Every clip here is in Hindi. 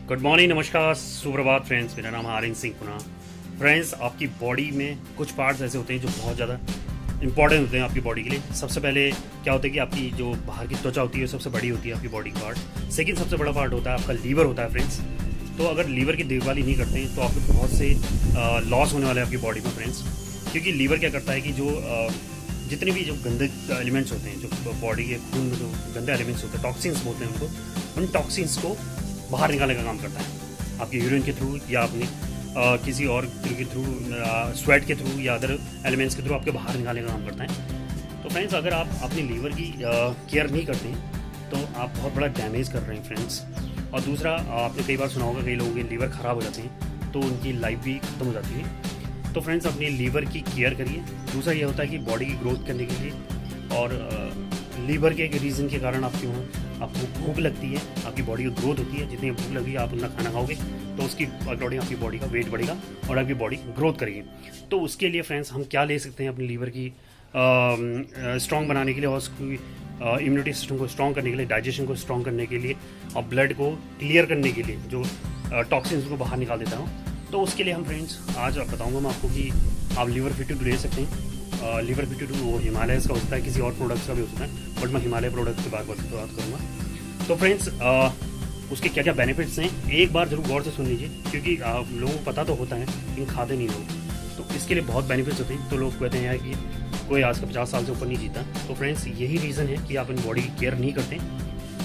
गुड मॉर्निंग, नमस्कार, सुप्रभात फ्रेंड्स। मेरा नाम है आर्यन सिंह पुना। फ्रेंड्स, आपकी बॉडी में कुछ पार्ट्स ऐसे होते हैं जो बहुत ज़्यादा इंपॉर्टेंट होते हैं आपकी बॉडी के लिए। सबसे पहले क्या होता है कि आपकी जो बाहर की त्वचा होती है सबसे बड़ी होती है आपकी बॉडी का पार्ट। सेकंड सबसे बड़ा पार्ट होता है आपका लीवर होता है फ्रेंड्स। तो अगर लीवर की देखभाल ही नहीं करते हैं तो आपको बहुत से लॉस होने वाले हैं आपकी बॉडी में फ्रेंड्स। क्योंकि लीवर क्या करता है कि जो जितने भी जो गंदे एलिमेंट्स होते हैं, जो बॉडी के खून में जो गंदे एलिमेंट्स होते हैं, टॉक्सिन्स बोलते हैं उनको, उन टॉक्सिन्स को बाहर निकालने का काम करता है आपके यूरिन के थ्रू या अपनी किसी और के थ्रू, स्वेट के थ्रू या अदर एलिमेंट्स के थ्रू आपके बाहर निकालने का काम करता है। तो फ्रेंड्स, अगर आप अपने लीवर की केयर नहीं करते हैं तो आप बहुत बड़ा डैमेज कर रहे हैं फ्रेंड्स। और दूसरा, आपने कई बार सुना होगा कई लोगों के लीवर ख़राब हो जाते हैं तो उनकी लाइफ भी ख़त्म हो जाती है। तो फ्रेंड्स, अपने लीवर की केयर करिए। दूसरा ये होता है कि बॉडी की ग्रोथ करने के लिए और लीवर के एक रीज़न के कारण आपको भूख लगती है, आपकी बॉडी की ग्रोथ होती है। जितनी भूख लगी आप उतना खाना खाओगे तो उसकी अकॉर्डिंग आपकी बॉडी का वेट बढ़ेगा और आपकी बॉडी ग्रोथ करेगी। तो उसके लिए फ्रेंड्स, हम क्या ले सकते हैं अपनी लीवर की स्ट्रॉन्ग बनाने के लिए और उसकी इम्यूनिटी सिस्टम को स्ट्रॉन्ग करने के लिए, डाइजेशन को स्ट्रॉन्ग करने के लिए और ब्लड को क्लियर करने के लिए, जो टॉक्सिन्स को बाहर निकाल देता हूँ। तो उसके लिए हम फ्रेंड्स आज बताऊँगा मैं आपको कि आप लीवर 52 ले सकते हैं। लीवर 52 वो हिमालयस का होता है, किसी और प्रोडक्ट्स का भी होता है, बट मैं हिमालय प्रोडक्ट की बात करूँगा। तो फ्रेंड्स, उसके क्या क्या बेनिफिट्स हैं एक बार जरूर गौर से सुन लीजिए, क्योंकि लोगों को पता तो होता है लेकिन खाते नहीं लोग। तो इसके लिए बहुत बेनिफिट्स होते हैं। तो लोग कहते हैं यार कि कोई आज का 50 साल से ऊपर नहीं जीता। तो फ्रेंड्स, यही रीज़न है कि आप अपनी बॉडी की केयर नहीं करते।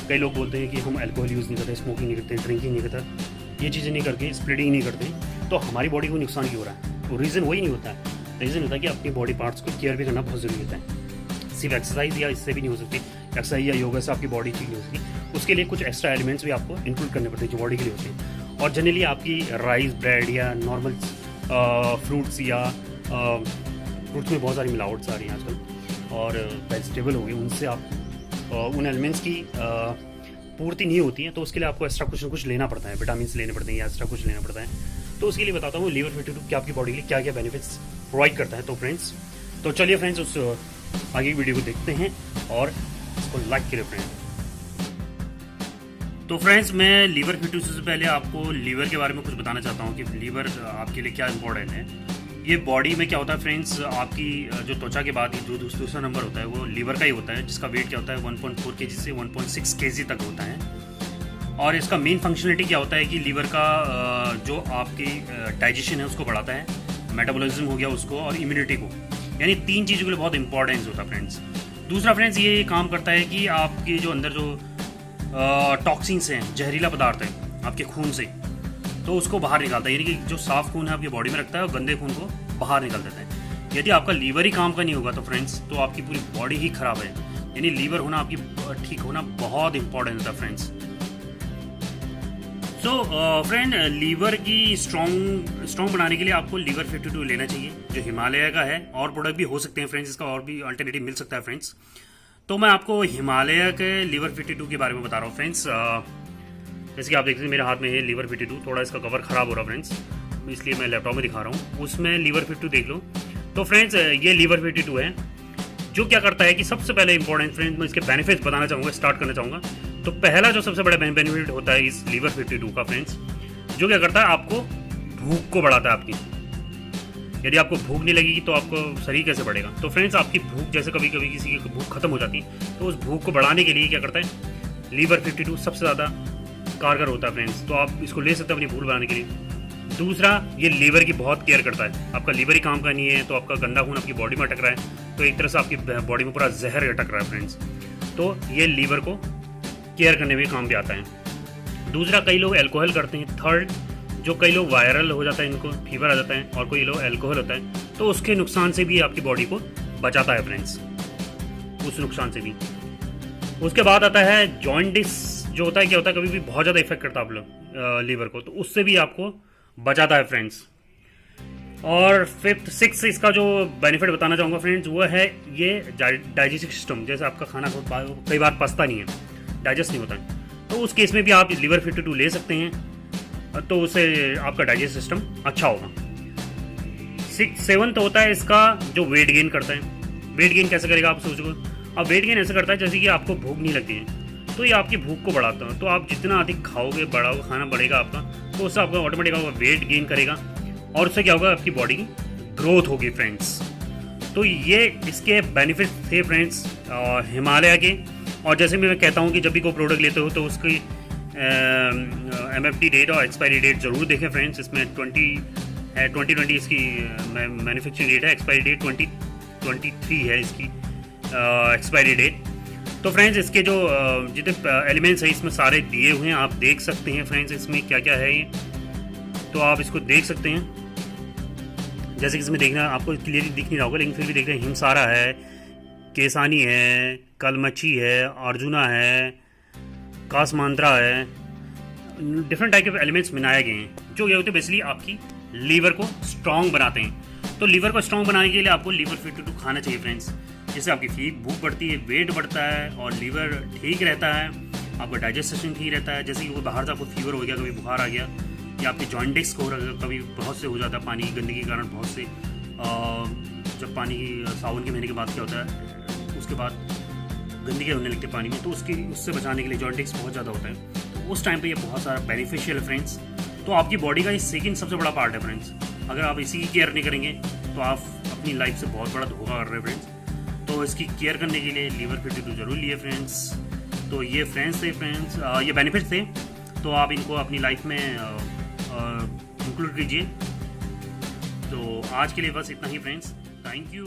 कई लोग बोलते हैं कि हम अल्कोहल यूज़ नहीं करते, स्मोकिंग नहीं करते, ड्रिंकिंग नहीं करते, ये चीज़ें नहीं करके, स्प्लिटिंग नहीं करते, तो हमारी बॉडी को नुकसान क्यों हो रहा है? तो रीज़न वही नहीं होता है। रीज़न होता है कि अपनी बॉडी पार्ट्स को केयर भी करना बहुत ज़रूरी होता है। सिर्फ एक्सरसाइज या इससे भी नहीं हो सकती, एक्सरसाइज या योगा से आपकी बॉडी ठीक नहीं हो सकती। उसके लिए कुछ एक्स्ट्रा एलिमेंट्स भी आपको इंक्लूड करने पड़ते हैं जो बॉडी के लिए होते हैं। और जनरली आपकी राइस, ब्रेड या नॉर्मल फ्रूट्स या फ्रूट्स में बहुत सारी मिलावट्स आ रही हैं आजकल, और वेजिटेबल हो गए, उनसे आप उन एलिमेंट्स की पूर्ति नहीं होती है। तो उसके लिए आपको एक्स्ट्रा कुछ ना कुछ लेना पड़ता है, विटामिन लेने पड़ते हैं या एक्स्ट्रा कुछ लेना पड़ता है। तो उसके लिए बताता हूँ लीवर 52 क्या आपकी बॉडी के लिए क्या क्या बेनिफिट्स प्रोवाइड करता है। तो फ्रेंड्स, तो चलिए फ्रेंड्स, उस आगे की वीडियो को देखते हैं और इसको लाइक करें फ्रेंड। तो फ्रेंड्स, मैं लीवर 52 से पहले आपको लीवर के बारे में कुछ बताना चाहता हूँ कि लीवर आपके लिए क्या इंपॉर्टेंट है। ये बॉडी में क्या होता है फ्रेंड्स, आपकी जो त्वचा के बाद ही जो दूसरा नंबर होता है वो लीवर का ही होता है, जिसका वेट क्या होता है 1.4 kg से 1.6 kg तक होता है। और इसका मेन फंक्शनलिटी क्या होता है कि लीवर का जो आपकी डाइजेशन है उसको बढ़ाता है, मेटाबॉलिज्म हो गया उसको, और इम्यूनिटी को, यानी 3 चीज़ों के लिए बहुत इंपॉर्टेंस होता है फ्रेंड्स। दूसरा फ्रेंड्स, ये काम करता है कि आपके जो अंदर जो टॉक्सिन्स हैं, जहरीला पदार्थ है आपके खून से, तो उसको बाहर निकालता है। यानी कि जो साफ खून है आपकी बॉडी में रखता है और गंदे खून को बाहर निकाल देता है। यदि आपका लीवर ही काम का नहीं होगा तो फ्रेंड्स, तो आपकी पूरी बॉडी ही खराब है। यानी लीवर होना, आपकी ठीक होना बहुत इंपॉर्टेंट होता है फ्रेंड्स। तो फ्रेंड, लीवर की स्ट्रॉन्ग बनाने के लिए आपको लीवर 52 लेना चाहिए, जो हिमालय का है। और प्रोडक्ट भी हो सकते हैं फ्रेंड्स, इसका और भी अल्टरनेटिव मिल सकता है फ्रेंड्स। तो मैं आपको हिमालय के लीवर 52 के बारे में बता रहा हूँ फ्रेंड्स। जैसे कि आप देखते हैं मेरे हाथ में है लीवर 52, थोड़ा इसका कवर ख़राब हो रहा है फ्रेंड्स, इसलिए मैं लैपटॉप में दिखा रहा हूँ। उसमें लीवर 52 देख लो। तो फ्रेंड्स, ये लीवर 52 है, जो क्या करता है कि सबसे पहले इंपॉर्टेंट फ्रेंड्स, मैं इसके बेनिफिट्स बताना चाहूँगा, स्टार्ट करना चाहूँगा। तो पहला जो सबसे बड़ा बेनिफिट होता है इस लीवर 52 का फ्रेंड्स, जो क्या करता है, आपको भूख को बढ़ाता है आपकी। यदि आपको भूख नहीं लगेगी तो आपको शरीर कैसे बढ़ेगा? तो फ्रेंड्स, आपकी भूख, जैसे कभी कभी किसी की भूख खत्म हो जाती है, तो उस भूख को बढ़ाने के लिए क्या करता है, लीवर 52 सबसे ज़्यादा कारगर होता है फ्रेंड्स। तो आप इसको ले सकते हैं अपनी भूख बढ़ाने के लिए। दूसरा, ये लीवर की बहुत केयर करता है। आपका लीवर ही काम का नहीं है तो आपका गंदा खून आपकी बॉडी में अटक रहा है, तो एक तरह से आपकी बॉडी में पूरा जहर अटक रहा है फ्रेंड्स। तो ये लीवर को केयर करने में काम भी आता है। दूसरा, कई लोग अल्कोहल करते हैं। थर्ड, जो कई लोग वायरल हो जाता है, इनको फीवर आ जाता है, और कोई लोग अल्कोहल होता है, तो उसके नुकसान से भी आपकी बॉडी को बचाता है फ्रेंड्स, उस नुकसान से भी। उसके बाद आता है जॉइंटिस, जो होता है क्या होता है, कभी भी बहुत ज़्यादा इफेक्ट करता है आप लोग लीवर को, तो उससे भी आपको बचाता है फ्रेंड्स। और फिफ्थ सिक्स इसका जो बेनिफिट बताना चाहूँगा फ्रेंड्स, वो है ये डाइजेस्टिव सिस्टम। जैसे आपका खाना कई बार पचता नहीं है, डाइजेस्ट नहीं होता है, तो उस केस में भी आप लीवर 52 ले सकते हैं, तो उससे आपका डाइजेस्ट सिस्टम अच्छा होगा। सेवंथ होता है इसका जो वेट गेन करता है। वेट गेन कैसे करेगा आप सोचो। अब वेट गेन ऐसे करता है जैसे कि आपको भूख नहीं लगती है, तो ये आपकी भूख को बढ़ाता है। तो आप जितना अधिक खाओगे, बढ़ाओगे, खाना बढ़ेगा आपका, तो उससे आपका ऑटोमेटिक आपका वेट गेन करेगा और उससे क्या होगा, आपकी बॉडी की ग्रोथ होगी फ्रेंड्स। तो ये इसके बेनिफिट्स थे फ्रेंड्स हिमालय के। और जैसे मैं कहता हूँ कि जब भी कोई प्रोडक्ट लेते हो तो उसकी MFT डेट और एक्सपायरी डेट ज़रूर देखें फ्रेंड्स। इसमें 2020 इसकी मैन्युफैक्चरिंग डेट है, एक्सपायरी डेट 2023 है इसकी एक्सपायरी डेट। तो फ्रेंड्स इसके जो जितने एलिमेंट्स हैं इसमें सारे दिए हुए हैं, आप देख सकते हैं फ्रेंड्स इसमें क्या क्या है ये, तो आप इसको देख सकते हैं। जैसे कि इसमें देखना आपको क्लियरली दिख नहीं रहा होगा, लेकिन फिर भी देख रहे हैं, हिमसारा है, केसानी है, कलमची है, अर्जुना है, कासमांत्रा है, डिफरेंट टाइप के एलिमेंट्स बनाए गए हैं जो ये होते हैं बेसिकली आपकी लीवर को स्ट्रॉन्ग बनाते हैं। तो लीवर को स्ट्रॉन्ग बनाने के लिए आपको लीवर 52 खाना चाहिए फ्रेंड्स, जिससे आपकी भूख बढ़ती है, वेट बढ़ता है और लीवर ठीक रहता है, आपका डाइजेस्टेशन ठीक रहता है। जैसे कि वो बाहर से आपको फीवर हो गया, कभी बुखार आ गया, या आपके जॉइंटिक्स को कभी बहुत से हो जाता है पानी की गंदगी के कारण, बहुत से जब पानी की सावन के महीने के बाद क्या होता है, उसके बाद गंदगी होने लगती है पानी में, तो उससे बचाने के लिए जॉइंटिक्स बहुत ज़्यादा होता है, तो उस टाइम पे ये बहुत सारा बेनिफिशियल है फ्रेंड्स। तो आपकी बॉडी का ये सेकंड सबसे बड़ा पार्ट है फ्रेंड्स। अगर आप इसी की केयर नहीं करेंगे तो आप अपनी लाइफ से बहुत बड़ा धोखा कर रहे हैं फ्रेंड्स। तो इसकी केयर करने के लिए लीवर 52 जरूर लिए फ्रेंड्स। तो ये फ्रेंड्स थे फ्रेंड्स, ये बेनिफिट्स थे, तो आप इनको अपनी लाइफ में इंक्लूड कीजिए। तो आज के लिए बस इतना ही फ्रेंड्स, थैंक यू।